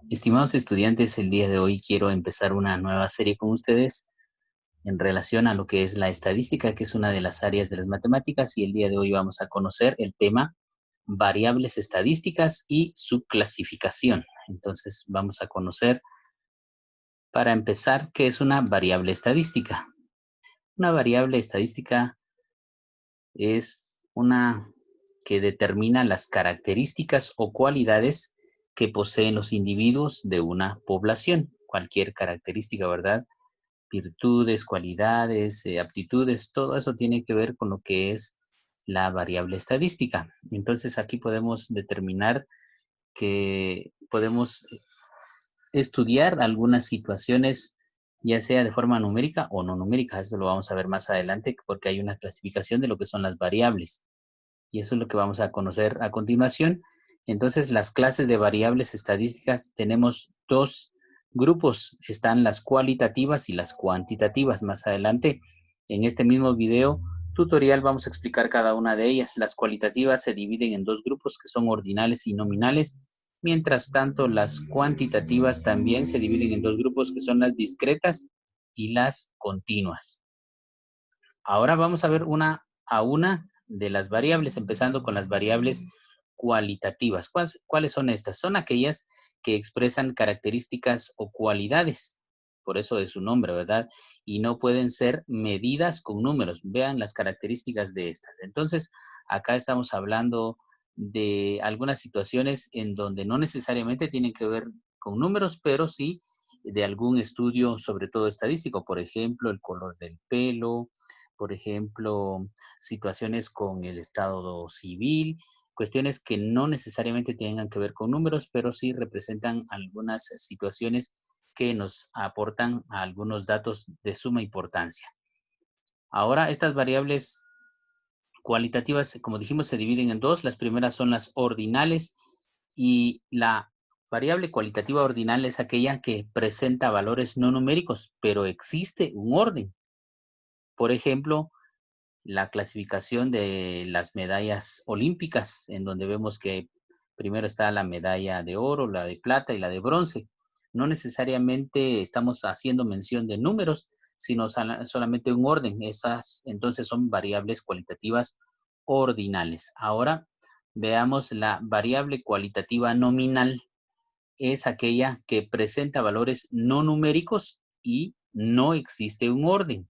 Estimados estudiantes, el día de hoy quiero empezar una nueva serie con ustedes en relación a lo que es la estadística, que es una de las áreas de las matemáticas, y el día de hoy vamos a conocer el tema variables estadísticas y su clasificación. Entonces vamos a conocer, para empezar, qué es una variable estadística. Una variable estadística es una que determina las características o cualidades que poseen los individuos de una población. Cualquier característica, ¿verdad? Virtudes, cualidades, aptitudes, todo eso tiene que ver con lo que es la variable estadística. Entonces aquí podemos determinar que podemos estudiar algunas situaciones, ya sea de forma numérica o no numérica. Eso lo vamos a ver más adelante porque hay una clasificación de lo que son las variables. Y eso es lo que vamos a conocer a continuación. Entonces, las clases de variables estadísticas tenemos dos grupos. Están las cualitativas y las cuantitativas. Más adelante, en este mismo video tutorial, vamos a explicar cada una de ellas. Las cualitativas se dividen en dos grupos que son ordinales y nominales. Mientras tanto, las cuantitativas también se dividen en dos grupos que son las discretas y las continuas. Ahora vamos a ver una a una de las variables, empezando con las variables cualitativas. ¿Cuáles son estas? Son aquellas que expresan características o cualidades, por eso de su nombre, ¿verdad? Y no pueden ser medidas con números. Vean las características de estas. Entonces, acá estamos hablando de algunas situaciones en donde no necesariamente tienen que ver con números, pero sí de algún estudio, sobre todo estadístico, por ejemplo, el color del pelo, por ejemplo, situaciones con el estado civil, cuestiones que no necesariamente tengan que ver con números, pero sí representan algunas situaciones que nos aportan algunos datos de suma importancia. Ahora, estas variables cualitativas, como dijimos, se dividen en dos. Las primeras son las ordinales y la variable cualitativa ordinal es aquella que presenta valores no numéricos, pero existe un orden. Por ejemplo, la clasificación de las medallas olímpicas, en donde vemos que primero está la medalla de oro, la de plata y la de bronce. No necesariamente estamos haciendo mención de números, sino solamente un orden. Esas entonces son variables cualitativas ordinales. Ahora veamos la variable cualitativa nominal. Es aquella que presenta valores no numéricos y no existe un orden.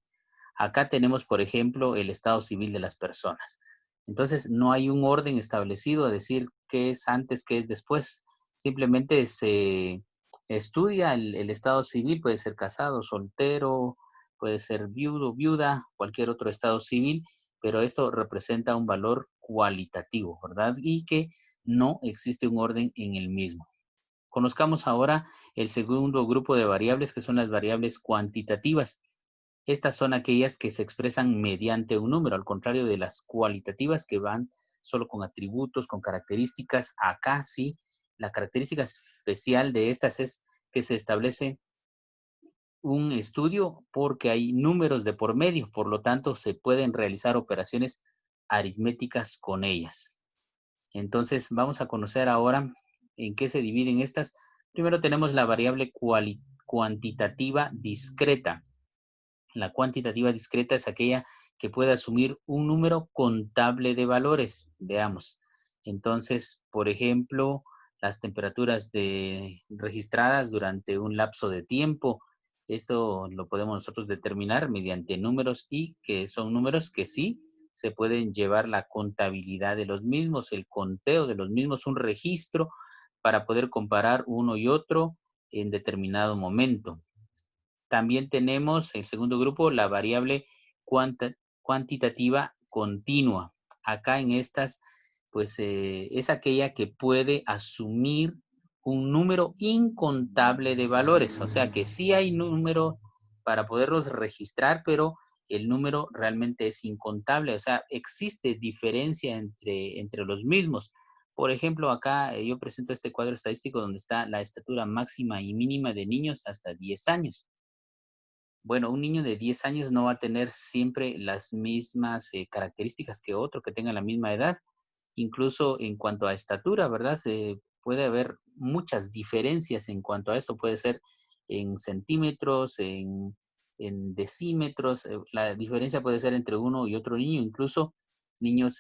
Acá tenemos, por ejemplo, el estado civil de las personas. Entonces, no hay un orden establecido a decir qué es antes, qué es después. Simplemente se estudia el estado civil, puede ser casado, soltero, puede ser viudo, viuda, cualquier otro estado civil, pero esto representa un valor cualitativo, ¿verdad? Y que no existe un orden en el mismo. Conozcamos ahora el segundo grupo de variables, que son las variables cuantitativas. Estas son aquellas que se expresan mediante un número, al contrario de las cualitativas que van solo con atributos, con características. Acá sí, la característica especial de estas es que se establece un estudio porque hay números de por medio, por lo tanto se pueden realizar operaciones aritméticas con ellas. Entonces vamos a conocer ahora en qué se dividen estas. Primero tenemos la variable cuantitativa discreta. La cuantitativa discreta es aquella que puede asumir un número contable de valores. Veamos. Entonces, por ejemplo, las temperaturas registradas durante un lapso de tiempo. Esto lo podemos nosotros determinar mediante números y que son números que sí se pueden llevar la contabilidad de los mismos, el conteo de los mismos, un registro para poder comparar uno y otro en determinado momento. También tenemos el segundo grupo, la variable cuantitativa continua. Acá en estas, pues es aquella que puede asumir un número incontable de valores. O sea que sí hay número para poderlos registrar, pero el número realmente es incontable. O sea, existe diferencia entre los mismos. Por ejemplo, acá yo presento este cuadro estadístico donde está la estatura máxima y mínima de niños hasta 10 años. Bueno, un niño de 10 años no va a tener siempre las mismas características que otro que tenga la misma edad, incluso en cuanto a estatura, ¿verdad? puede haber muchas diferencias en cuanto a esto. Puede ser en centímetros, en decímetros. La diferencia puede ser entre uno y otro niño, incluso niños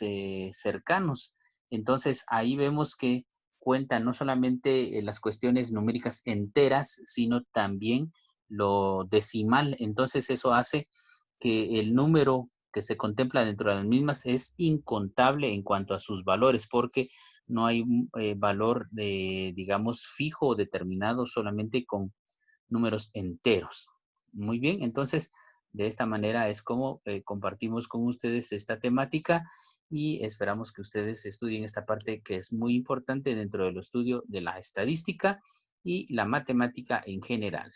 cercanos. Entonces, ahí vemos que cuentan no solamente las cuestiones numéricas enteras, sino también lo decimal. Entonces, eso hace que el número que se contempla dentro de las mismas es incontable en cuanto a sus valores, porque no hay un valor, digamos, fijo o determinado solamente con números enteros. Muy bien, entonces, de esta manera es como compartimos con ustedes esta temática y esperamos que ustedes estudien esta parte que es muy importante dentro del estudio de la estadística y la matemática en general.